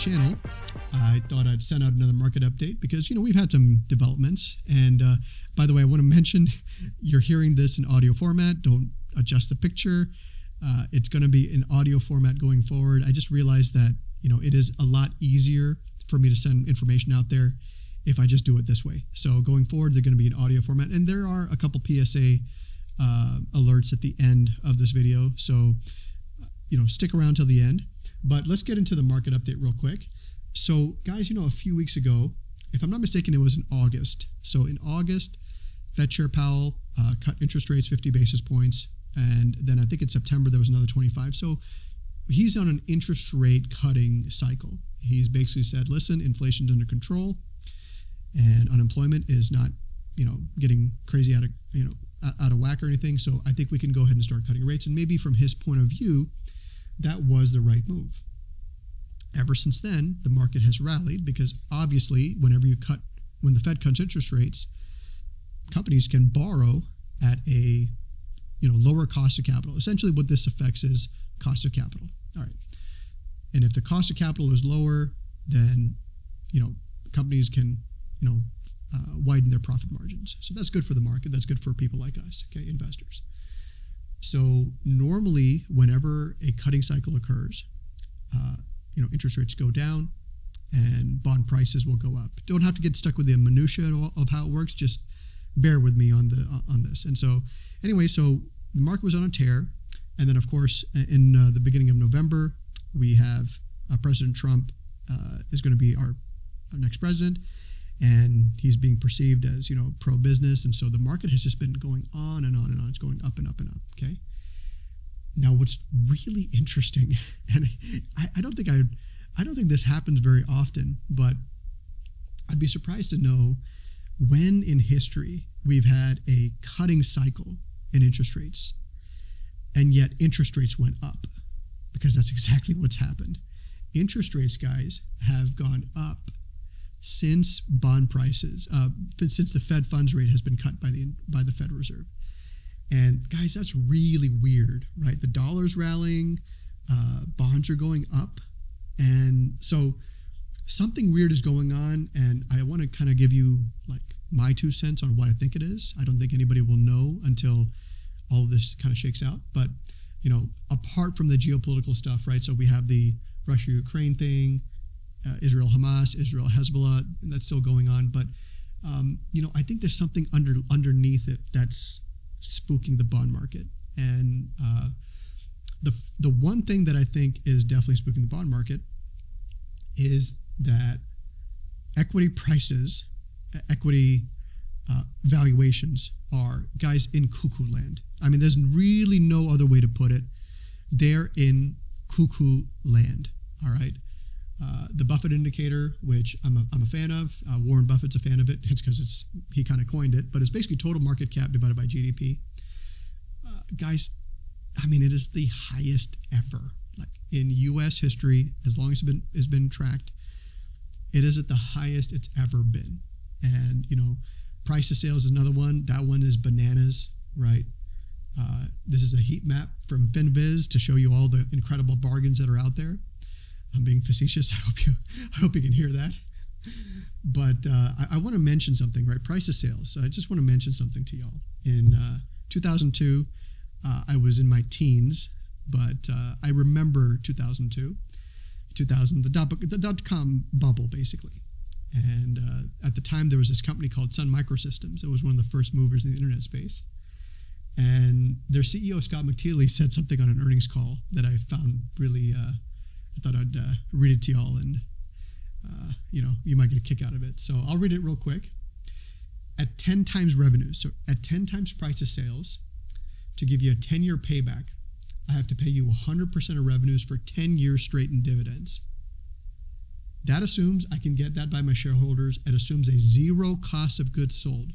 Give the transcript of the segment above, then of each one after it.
channel, I thought I'd send out another market update because, we've had some developments. And by the way, I want to mention you're hearing this in audio format. Don't adjust the picture. It's going to be in audio format going forward. I just realized that, it is a lot easier for me to send information out there if I just do it this way. So going forward, they're going to be in audio format. And there are a couple PSA alerts at the end of this video. So, stick around till the end. But let's get into the market update real quick. So guys, a few weeks ago, if I'm not mistaken, it was in August. So in August, Fed Chair Powell cut interest rates 50 basis points. And then I think in September, there was another 25. So he's on an interest rate cutting cycle. He's basically said, listen, inflation's under control and unemployment is not, getting crazy out of whack or anything. So I think we can go ahead and start cutting rates. And maybe from his point of view, that was the right move. Ever since then, the market has rallied because obviously when the Fed cuts interest rates, companies can borrow at a lower cost of capital. Essentially what this affects is cost of capital. All right. And if the cost of capital is lower, then companies can widen their profit margins. So that's good for the market. That's good for people like us, okay, investors. So normally whenever a cutting cycle occurs, interest rates go down and bond prices will go up. Don't have to get stuck with the minutiae of how it works. Just bear with me on this. And so anyway, so the market was on a tear. And then of course, in the beginning of November, we have President Trump is going to be our next president. And he's being perceived as, pro-business. And so the market has just been going on and on and on. It's going up and up and up, okay? Now, what's really interesting, and I don't think this happens very often, but I'd be surprised to know when in history we've had a cutting cycle in interest rates, and yet interest rates went up, because that's exactly what's happened. Interest rates, guys, have gone up since bond prices, since the Fed funds rate has been cut by the Federal Reserve. And guys, that's really weird, right? The dollar's rallying, bonds are going up. And so something weird is going on. And I want to kind of give you like my 2 cents on what I think it is. I don't think anybody will know until all of this kind of shakes out. But, apart from the geopolitical stuff, right? So we have the Russia-Ukraine thing, Israel-Hamas, Israel-Hezbollah, that's still going on. But, I think there's something underneath it that's spooking the bond market. And the one thing that I think is definitely spooking the bond market is that equity prices, equity valuations are, guys, in cuckoo land. I mean, there's really no other way to put it. They're in cuckoo land, all right? The Buffett indicator, which I'm a fan of, Warren Buffett's a fan of it. It's because he kind of coined it, but it's basically total market cap divided by GDP. Guys, I mean, it is the highest ever, like in U.S. history, as long as it's been tracked. It is at the highest it's ever been. And price to sales is another one. That one is bananas, right? This is a heat map from FinViz to show you all the incredible bargains that are out there. I'm being facetious. I hope you can hear that. But I want to mention something, right? Price to sales. So I just want to mention something to y'all. In 2002, I was in my teens, but I remember 2002, the dot-com bubble, basically. And at the time, there was this company called Sun Microsystems. It was one of the first movers in the internet space. And their CEO, Scott McTeely, said something on an earnings call that I found really... I thought I'd read it to y'all, and you might get a kick out of it. So I'll read it real quick. At 10 times revenue, so at 10 times price of sales, to give you a 10-year payback, I have to pay you 100% of revenues for 10 years straight in dividends. That assumes I can get that by my shareholders. It assumes a zero cost of goods sold.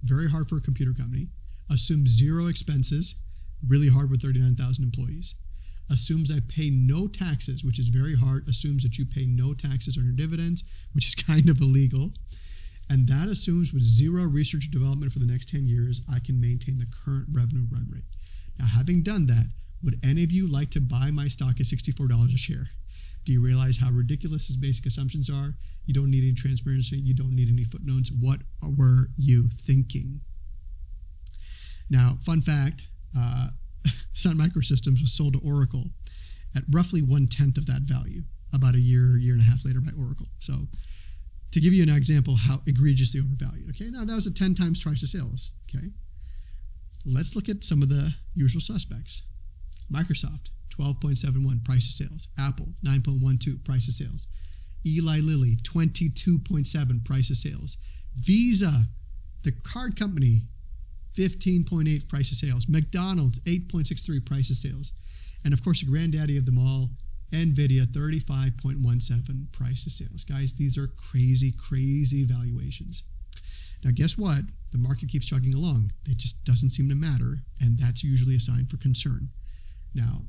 Very hard for a computer company. Assumes zero expenses. Really hard with 39,000 employees. Assumes I pay no taxes, which is very hard. Assumes that you pay no taxes on your dividends, which is kind of illegal. And that assumes with zero research and development for the next 10 years, I can maintain the current revenue run rate. Now, having done that, would any of you like to buy my stock at $64 a share? Do you realize how ridiculous his basic assumptions are? You don't need any transparency. You don't need any footnotes. What were you thinking? Now, fun fact, Sun Microsystems was sold to Oracle at roughly 1/10 of that value, about a year and a half later by Oracle. So to give you an example how egregiously overvalued. Okay, now that was a 10 times price to sales. Okay, let's look at some of the usual suspects. Microsoft, 12.71 price to sales. Apple, 9.12 price to sales. Eli Lilly, 22.7 price to sales. Visa, the card company, 15.8 price to sales. McDonald's, 8.63 price to sales. And of course, the granddaddy of them all, NVIDIA, 35.17 price to sales. Guys, these are crazy, crazy valuations. Now, guess what? The market keeps chugging along. It just doesn't seem to matter, and that's usually a sign for concern. Now,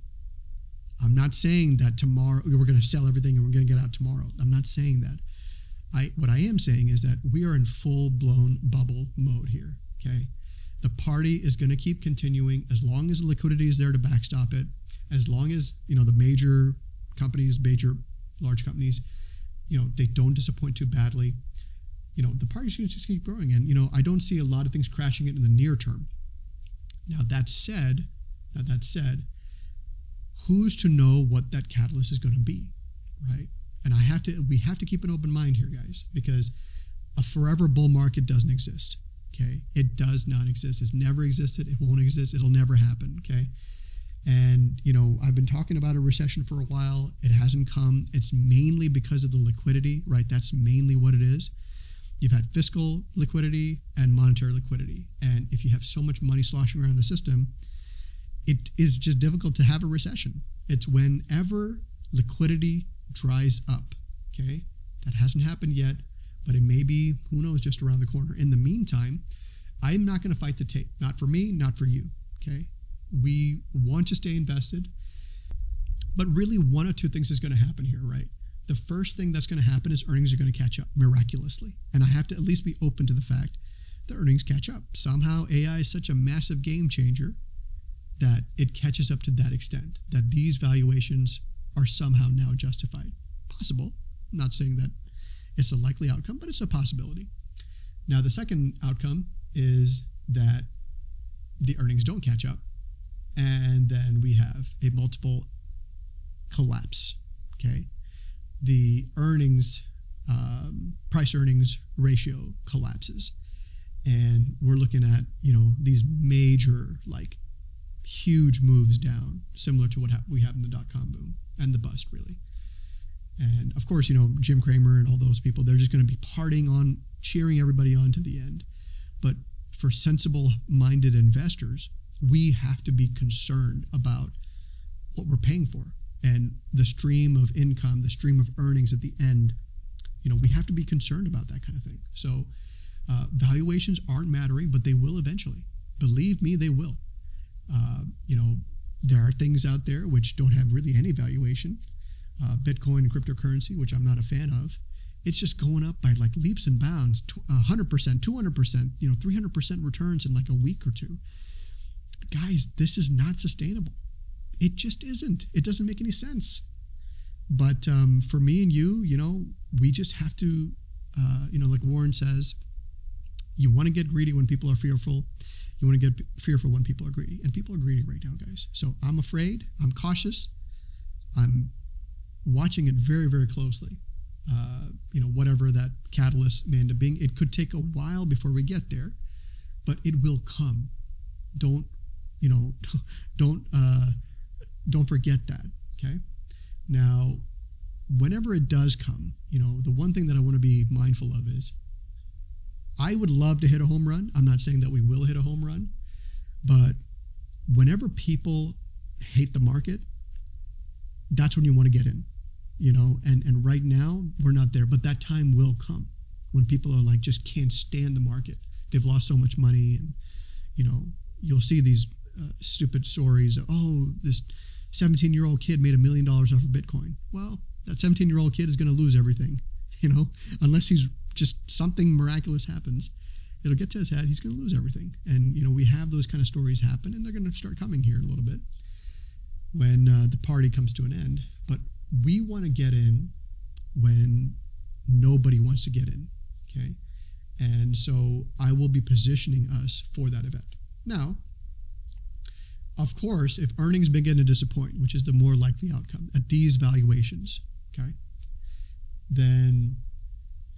I'm not saying that tomorrow we're going to sell everything and we're going to get out tomorrow. I'm not saying that. What I am saying is that we are in full-blown bubble mode here, okay? The party is going to keep continuing as long as the liquidity is there to backstop it, as long as, the major companies, large companies, they don't disappoint too badly. The party's going to just keep growing. And, I don't see a lot of things crashing it in the near term. Now that said, who's to know what that catalyst is going to be, right? And we have to keep an open mind here, guys, because a forever bull market doesn't exist, okay? It does not exist. It's never existed. It won't exist. It'll never happen, okay? And, I've been talking about a recession for a while. It hasn't come. It's mainly because of the liquidity, right? That's mainly what it is. You've had fiscal liquidity and monetary liquidity. And if you have so much money sloshing around the system, it is just difficult to have a recession. It's whenever liquidity dries up, okay? That hasn't happened yet, but it may be, who knows, just around the corner. In the meantime, I'm not going to fight the tape. Not for me, not for you, okay? We want to stay invested, but really one or two things is going to happen here, right? The first thing that's going to happen is earnings are going to catch up miraculously. And I have to at least be open to the fact that earnings catch up. Somehow AI is such a massive game changer that it catches up to that extent, that these valuations are somehow now justified. Possible. I'm not saying that it's a likely outcome, but it's a possibility. Now, the second outcome is that the earnings don't catch up, and then we have a multiple collapse, okay? The earnings, price earnings ratio collapses, and we're looking at, these major, huge moves down, similar to what we have in the dot-com boom and the bust, really. And of course, Jim Cramer and all those people, they're just going to be partying on, cheering everybody on to the end. But for sensible-minded investors, we have to be concerned about what we're paying for and the stream of income, the stream of earnings at the end. We have to be concerned about that kind of thing. So valuations aren't mattering, but they will eventually. Believe me, they will. There are things out there which don't have really any valuation. Bitcoin and cryptocurrency, which I'm not a fan of, it's just going up by leaps and bounds, 100%, 200%, 300% returns in a week or two. Guys, this is not sustainable. It just isn't. It doesn't make any sense. But for me and you, we just have to, like Warren says, you want to get greedy when people are fearful. You want to get fearful when people are greedy. And people are greedy right now, guys. So I'm afraid. I'm cautious. I'm watching it very, very closely. Whatever that catalyst may end up being. It could take a while before we get there, but it will come. Don't forget that, okay? Now, whenever it does come, the one thing that I want to be mindful of is I would love to hit a home run. I'm not saying that we will hit a home run, but whenever people hate the market, that's when you want to get in, and right now we're not there, but that time will come when people are just can't stand the market. They've lost so much money, and, you'll see these stupid stories of, this 17-year-old kid made $1 million off of Bitcoin. Well, that 17-year-old kid is going to lose everything, unless he's just something miraculous happens. It'll get to his head. He's going to lose everything. And, we have those kind of stories happen, and they're going to start coming here in a little bit when the party comes to an end. But we want to get in when nobody wants to get in, okay? And so I will be positioning us for that event. Now, of course, if earnings begin to disappoint, which is the more likely outcome at these valuations, okay, then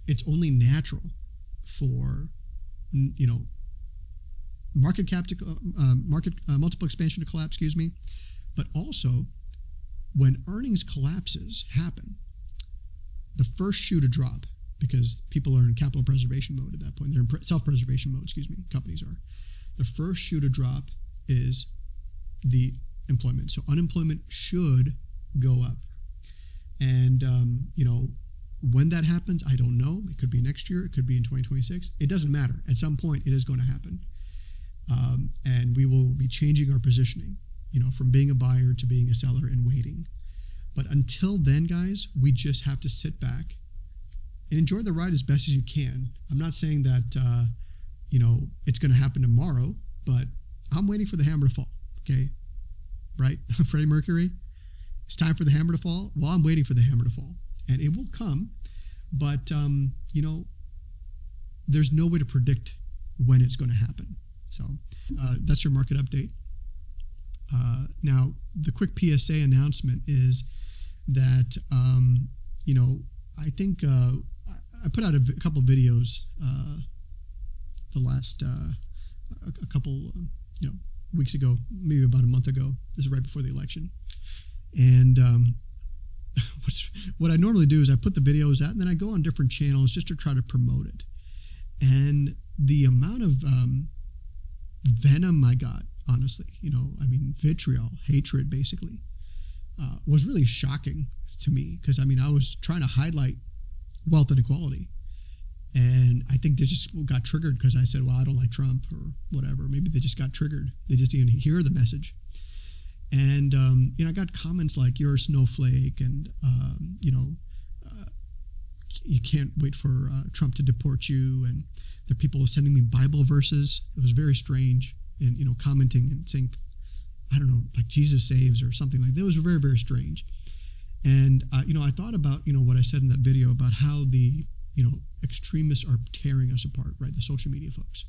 it's only natural for, market cap to multiple expansion to collapse, but also when earnings collapses happen, the first shoe to drop, because people are in capital preservation mode at that point, they're in self-preservation mode, companies are. The first shoe to drop is the employment. So unemployment should go up. And, when that happens, I don't know. It could be next year. It could be in 2026. It doesn't matter. At some point, it is going to happen. And we will be changing our positioning, from being a buyer to being a seller and waiting. But until then, guys, we just have to sit back and enjoy the ride as best as you can. I'm not saying that, it's going to happen tomorrow, but I'm waiting for the hammer to fall. Okay. Right? Freddie Mercury. It's time for the hammer to fall. Well, I'm waiting for the hammer to fall. And it will come, but, there's no way to predict when it's going to happen. So that's your market update. Now, the quick PSA announcement is that, I think I put out a couple videos the last a couple, weeks ago, maybe about a month ago. This is right before the election. And what I normally do is I put the videos out and then I go on different channels just to try to promote it. And the amount of venom I got, honestly, vitriol, hatred, basically, was really shocking to me because, I was trying to highlight wealth inequality. And I think they just got triggered because I said, well, I don't like Trump or whatever. Maybe they just got triggered. They just didn't hear the message. And, I got comments like, you're a snowflake and, you can't wait for Trump to deport you. And there are people sending me Bible verses. It was very strange. And, commenting and saying, I don't know, like Jesus saves or something like that. It was very, very strange. And, I thought about, what I said in that video about how the, extremists are tearing us apart, right? The social media folks.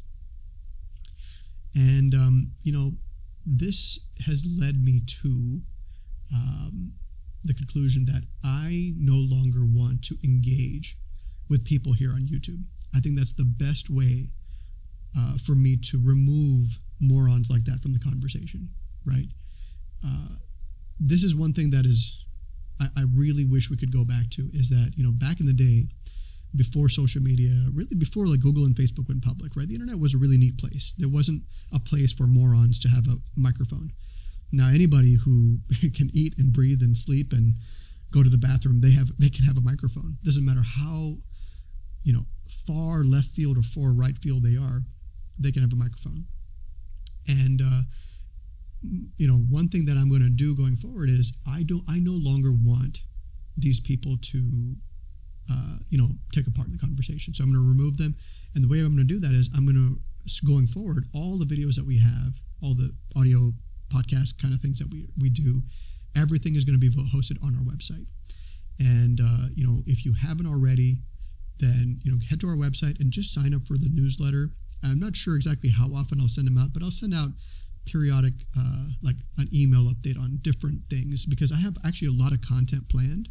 And, this has led me to the conclusion that I no longer want to engage with people here on YouTube. I think that's the best way for me to remove morons like that from the conversation, right? This is one thing that is, I really wish we could go back to, is that, back in the day, before social media, really before like Google and Facebook went public, right? The internet was a really neat place. There wasn't a place for morons to have a microphone. Now, anybody who can eat and breathe and sleep and go to the bathroom, they can have a microphone. Doesn't matter how, far left field or far right field they are, they can have a microphone. And, one thing that I'm going to do going forward is I no longer want these people to, take a part in the conversation. So I'm going to remove them. And the way I'm going to do that is I'm going to, going forward, all the videos that we have, all the audio podcast kind of things that we do, everything is going to be hosted on our website. And, if you haven't already, then, head to our website and just sign up for the newsletter. I'm not sure exactly how often I'll send them out, but I'll send out periodic, like an email update on different things, because I have actually a lot of content planned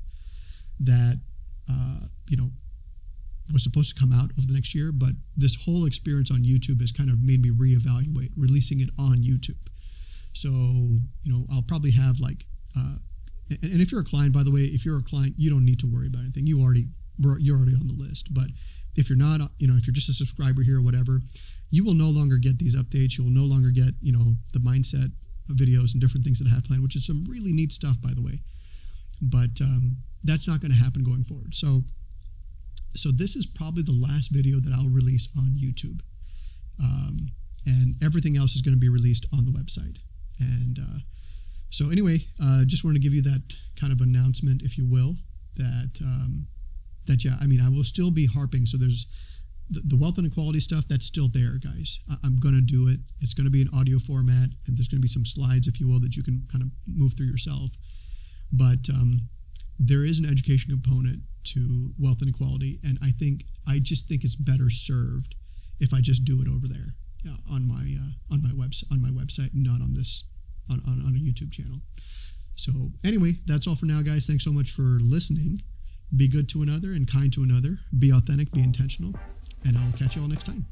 that, was supposed to come out over the next year, but this whole experience on YouTube has kind of made me reevaluate releasing it on YouTube. So, I'll probably have like, and if you're a client, by the way, if you're a client, you don't need to worry about anything. You're already on the list. But if you're not, if you're just a subscriber here or whatever, you will no longer get these updates. You will no longer get, the mindset videos and different things that I have planned, which is some really neat stuff, by the way. But that's not going to happen going forward. So this is probably the last video that I'll release on YouTube. And everything else is going to be released on the website. And so anyway, just wanted to give you that kind of announcement, if you will, that I will still be harping. So there's the wealth inequality stuff that's still there, guys. I'm going to do it. It's going to be an audio format, and there's going to be some slides, if you will, that you can kind of move through yourself. But there is an education component to wealth inequality, and I just think it's better served if I just do it over there on my website, not on this on a YouTube channel. So anyway, that's all for now, guys. Thanks so much for listening. Be good to another and kind to another. Be authentic, be intentional, and I will catch you all next time.